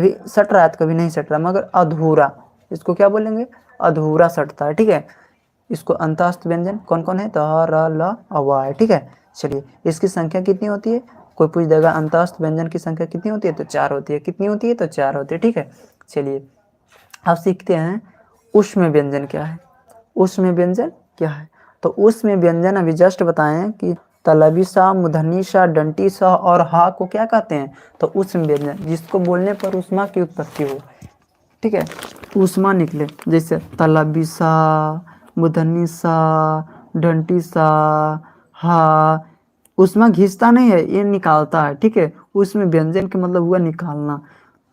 कभी सट रहा है तो कभी नहीं सट रहा, मगर अधूरा, इसको क्या बोलेंगे, अधूरा सटता है, ठीक है। इसको अंतःस्थ व्यंजन कौन कौन है, त र ल अ है, ठीक है। चलिए इसकी संख्या कितनी होती है, कोई पूछ देगा अंतःस्थ व्यंजन की संख्या कितनी होती है, तो 4 होती है। कितनी होती है, तो 4 होती है, ठीक है। चलिए अब सीखते हैं ऊष्म व्यंजन क्या है। ऊष्म व्यंजन क्या है, तो ऊष्म व्यंजन अभी जस्ट बताएं कि तलबी सा, मूर्धनी सा, दंती सा और हा को क्या कहते हैं, तो ऊष्म व्यंजन, जिसको बोलने पर ऊष्मा की उत्पत्ति हो, ठीक है, ऊष्मा निकले। जैसे तलबी सा, मूर्धनी सा, दंती सा, हा, ऊष्मा घिसता नहीं है, ये निकालता है, ठीक है। ऊष्म व्यंजन के मतलब हुआ निकालना।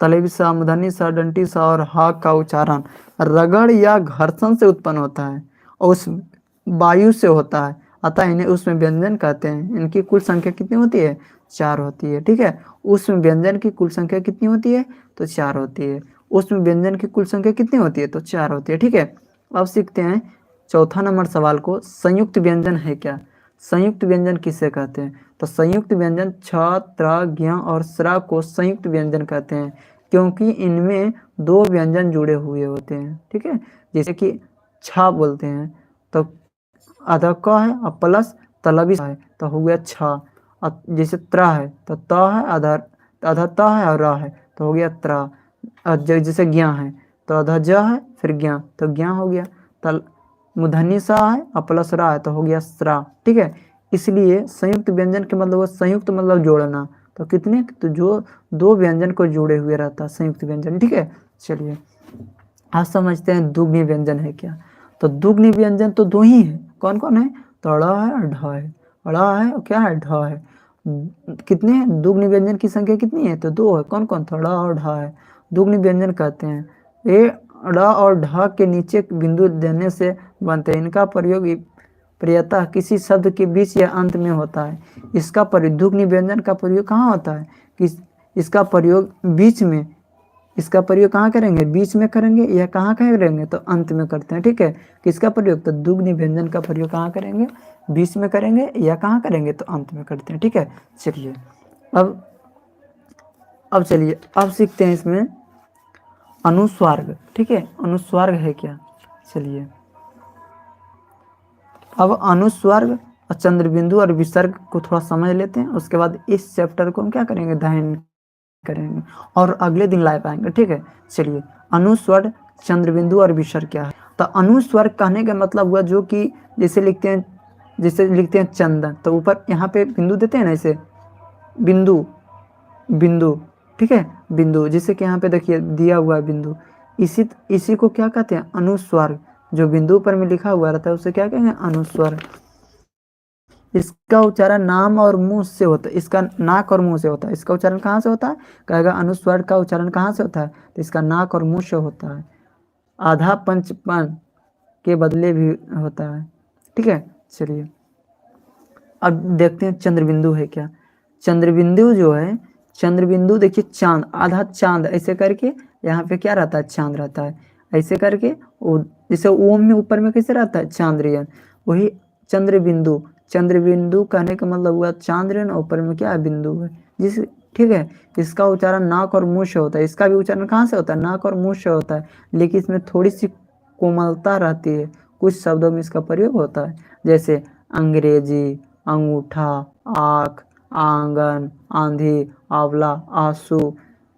तलबी सा, मूर्धनी सा, दंती सा और हा का उच्चारण रगड़ या घर्षण से उत्पन्न होता है और उस वायु से होता है, अतः इन्हें ऊष्म व्यंजन कहते हैं। इनकी कुल संख्या कितनी होती है, 4 होती है, ठीक है। ऊष्म व्यंजन की कुल संख्या कितनी होती है, तो 4 होती है। ऊष्म व्यंजन की कुल संख्या कितनी होती है, तो 4 होती है, ठीक है। अब सीखते हैं चौथा नंबर सवाल को, संयुक्त व्यंजन है क्या। संयुक्त व्यंजन किसे कहते हैं, तो संयुक्त व्यंजन छ, त्र, ज्ञ और स्र को संयुक्त व्यंजन कहते हैं, क्योंकि इनमें 2 व्यंजन जुड़े हुए होते हैं, ठीक है। जैसे कि छ बोलते हैं तो आधा क है और प्लस तलबी है तो हो गया छ। जैसे त्र है तो त है, आधा आधा त है और र है तो हो गया त्र। जैसे ज्ञ है तो आधा ज है फिर ज्ञ तो ज्ञ हो गया। तल मूर्धनी सा है और प्लस रा है तो हो गया स्रा, ठीक है। इसलिए संयुक्त व्यंजन के मतलब संयुक्त मतलब जोड़ना, तो कितने, तो जो 2 व्यंजन को जोड़े हुए रहता है संयुक्त व्यंजन, ठीक है। चलिए आज समझते हैं दुग्नी व्यंजन है क्या। तो दुग्नी व्यंजन तो 2 ही है, कौन कौन है, तो ड़ है और ढ है। ड़ है और क्या है, ढ है। कितने हैं दुग्नी व्यंजन की संख्या कितनी है, तो 2 है, कौन कौन, तो ड़ और ढ है। दुग्नी व्यंजन कहते हैं ये ड़ और ढ के नीचे बिंदु देने से बनते हैं। इनका प्रयोग प्रायतः किसी शब्द के बीच या अंत में होता है। इसका प्रयोग, दुग्नी व्यंजन का प्रयोग कहाँ होता है, कि इसका प्रयोग बीच में, इसका प्रयोग कहाँ करेंगे, बीच में करेंगे या कहाँ करेंगे, तो अंत में करते हैं, ठीक है। किसका प्रयोग, तो दुग्नी व्यंजन का प्रयोग कहाँ करेंगे, बीच में करेंगे या कहाँ करेंगे, तो अंत में करते हैं, ठीक है। चलिए अब चलिए अब सीखते हैं इसमें अनुस्वार्ग, ठीक है। अनुस्वार्ग है क्या, चलिए अब अनुस्वार्ग और चंद्रबिंदु और विसर्ग को थोड़ा समझ लेते हैं, उसके बाद इस चैप्टर को हम क्या करेंगे, अध्ययन करेंगे और अगले दिन ला पाएंगे, ठीक है। चलिए अनुस्वर, चंद्रबिंदु और विसर्ग क्या है, तो अनुस्वर कहने का मतलब हुआ जो कि जैसे लिखते हैं चंदन, तो ऊपर यहाँ पे बिंदु देते हैं ना, ऐसे बिंदु बिंदु, ठीक है, बिंदु, जैसे कि यहाँ पे देखिए दिया हुआ है बिंदु, इसी को क्या कहते हैं, अनुस्वर। जो बिंदु पर में लिखा हुआ रहता है उसे क्या कहेंगे, अनुस्वर। इसका उच्चारण नाम और मुंह से होता है, इसका नाक और मुंह से होता है। इसका उच्चारण कहाँ से होता है, कहेगा अनुस्वर का उच्चारण कहाँ से होता है, तो इसका नाक और मुंह से होता है। आधा पंचपन के बदले भी होता है, ठीक है। चलिए अब देखते हैं चंद्रबिंदु है क्या। चंद्रबिंदु जो है, चंद्रबिंदु देखिए चांद, आधा चांद ऐसे करके यहाँ पे क्या रहता है, चांद रहता है, ऐसे करके वो जैसे ओम में ऊपर में कैसे रहता है, चांद्रयन, वही चंद्रबिंदु। चंद्रबिंदु कहने का मतलब हुआ चांद्रयन, ऊपर में क्या है, बिंदु है, जिस, ठीक है। इसका उच्चारण नाक और मुंह से होता है। इसका भी उच्चारण कहाँ से होता है, नाक और मुंह से होता है, लेकिन इसमें थोड़ी सी कोमलता रहती है, कुछ शब्दों में इसका प्रयोग होता है, जैसे अंग्रेजी, अंगूठा, आँख, आंगन, आंधी, आंवला, आंसू,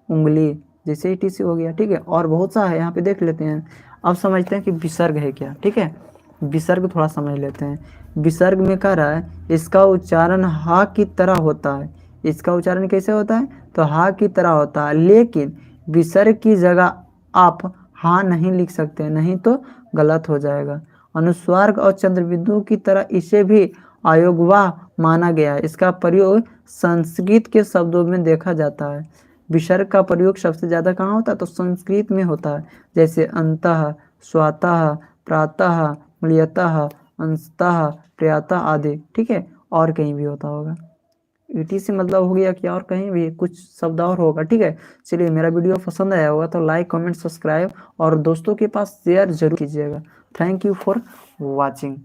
उंगली, जैसे टीसी हो गया, ठीक है। और बहुत सा है, यहाँ पे देख लेते हैं। अब समझते हैं कि विसर्ग है क्या, ठीक है। विसर्ग थोड़ा समझ लेते हैं। विसर्ग में कह रहा है इसका उच्चारण हा की तरह होता है। इसका उच्चारण कैसे होता है, तो हा की तरह होता है, लेकिन विसर्ग की जगह आप हा नहीं लिख सकते, नहीं तो गलत हो जाएगा। अनुस्वार्ग और चंद्रबिंदु की तरह इसे भी अयोगवाह माना गया है। इसका प्रयोग संस्कृत के शब्दों में देखा जाता है। विसर्ग का प्रयोग सबसे ज़्यादा कहाँ होता है, तो संस्कृत में होता है, जैसे अंतः, स्वतः, प्रातः, म्रियतः, अंशतः, प्रयातः आदि, ठीक है। और कहीं भी होता होगा, ईटी से मतलब हो गया कि और कहीं भी कुछ शब्द और होगा, ठीक है। चलिए मेरा वीडियो पसंद आया होगा तो लाइक, कमेंट, सब्सक्राइब और दोस्तों के पास शेयर जरूर कीजिएगा। Thank you for watching.